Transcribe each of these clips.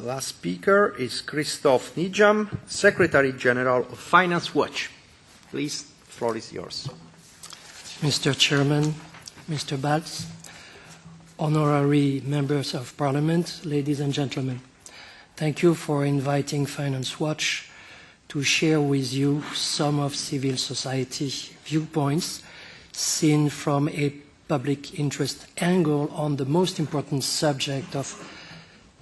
last speaker is Christophe Nijdam, Secretary General of Finance Watch. Please, the floor is yours. Mr. Chairman, Mr. Balz, honorary members of Parliament, ladies and gentlemen, thank you for inviting Finance Watch to share with you some of civil society viewpoints seen from a public interest angle on the most important subject of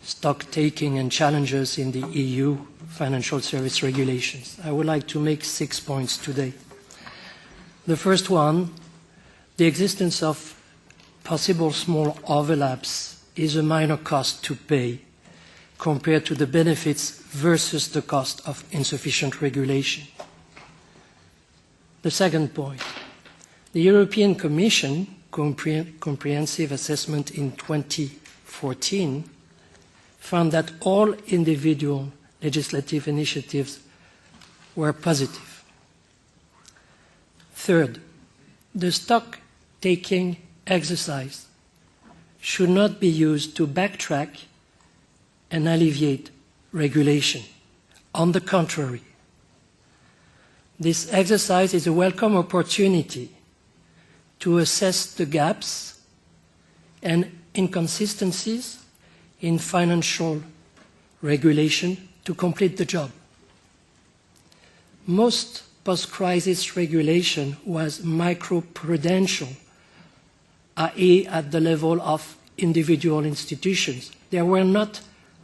stock-taking and challenges in the EU financial service regulations. I would like to make 6 points today. The first one, the existence of possible small overlaps is a minor cost to pay compared to the benefits versus the cost of insufficient regulation. The second point, the European Commission comprehensive assessment in 2014 found that all individual legislative initiatives were positive. Third, the stock-taking exercise should not be used to backtrack and alleviate regulation. On the contrary, this exercise is a welcome opportunity to assess the gaps and inconsistencies in financial regulation to complete the job. Most post-crisis regulation was micro-prudential, i.e. at the level of individual institutions. They were not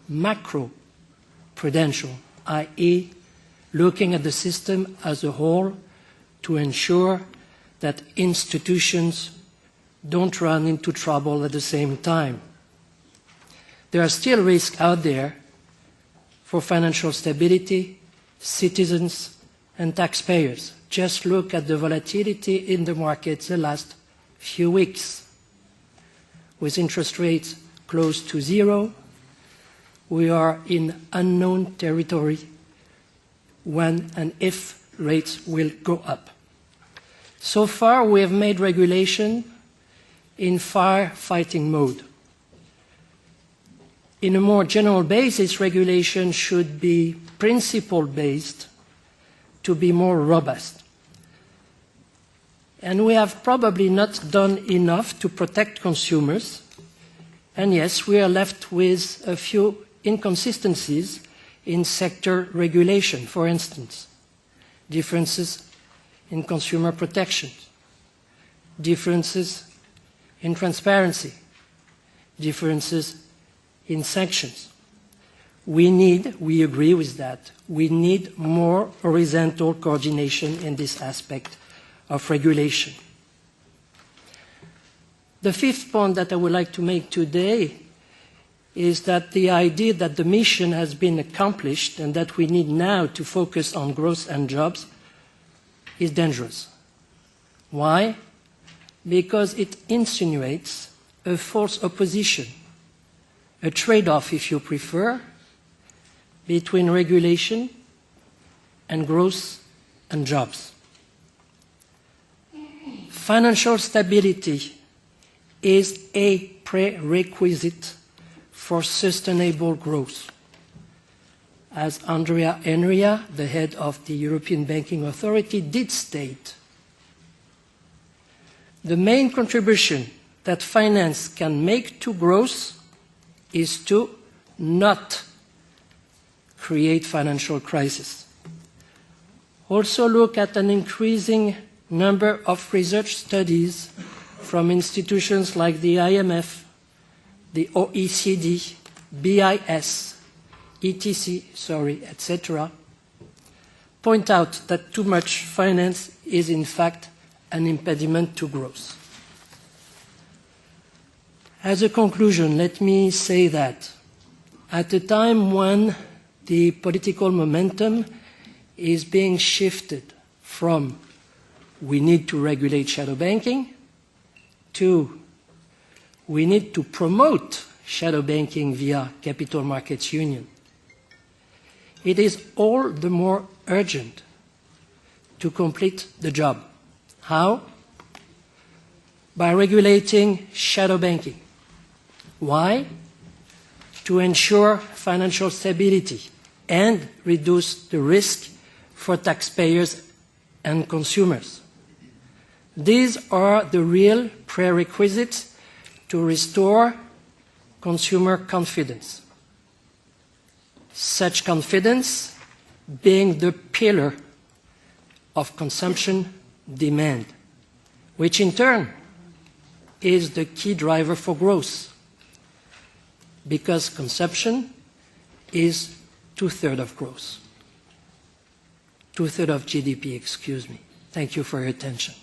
macro-prudential, i.e. looking at the system as a whole to ensure that institutions don't run into trouble at the same time. There are still risks out there for financial stability, citizens, and taxpayers. Just look at the volatility in the markets the last few weeks. With interest rates close to zero, we are in unknown territory when and if rates will go up. So far, we have made regulation in firefighting mode. In a more general basis, regulation should be principle-based to be more robust. And we have probably not done enough to protect consumers. And yes, we are left with a few inconsistencies in sector regulation, for instance, differences in consumer protection, differences in transparency, differences in sanctions. We agree with that, we need more horizontal coordination in this aspect of regulation. The fifth point that I would like to make today is that the idea that the mission has been accomplished and that we need now to focus on growth and jobs is dangerous. Why? Because it insinuates a false opposition, a trade-off, if you prefer, between regulation and growth and jobs. Financial stability is a prerequisite for sustainable growth. As Andrea Enria, the head of the European Banking Authority, did state, the main contribution that finance can make to growth is to not create financial crisis. Also look at an increasing number of research studies from institutions like the IMF, the OECD, BIS, etc., point out that too much finance is in fact an impediment to growth. As a conclusion, let me say that at a time when the political momentum is being shifted from we need to regulate shadow banking to we need to promote shadow banking via capital markets union, it is all the more urgent to complete the job. How? By regulating shadow banking. Why? to ensure financial stability and reduce the risk for taxpayers and consumers. These are the real prerequisites to restore consumer confidence. Such confidence being the pillar of consumption demand, which in turn is the key driver for growth, because consumption is two-thirds of growth. Two-thirds of GDP, excuse me. Thank you for your attention.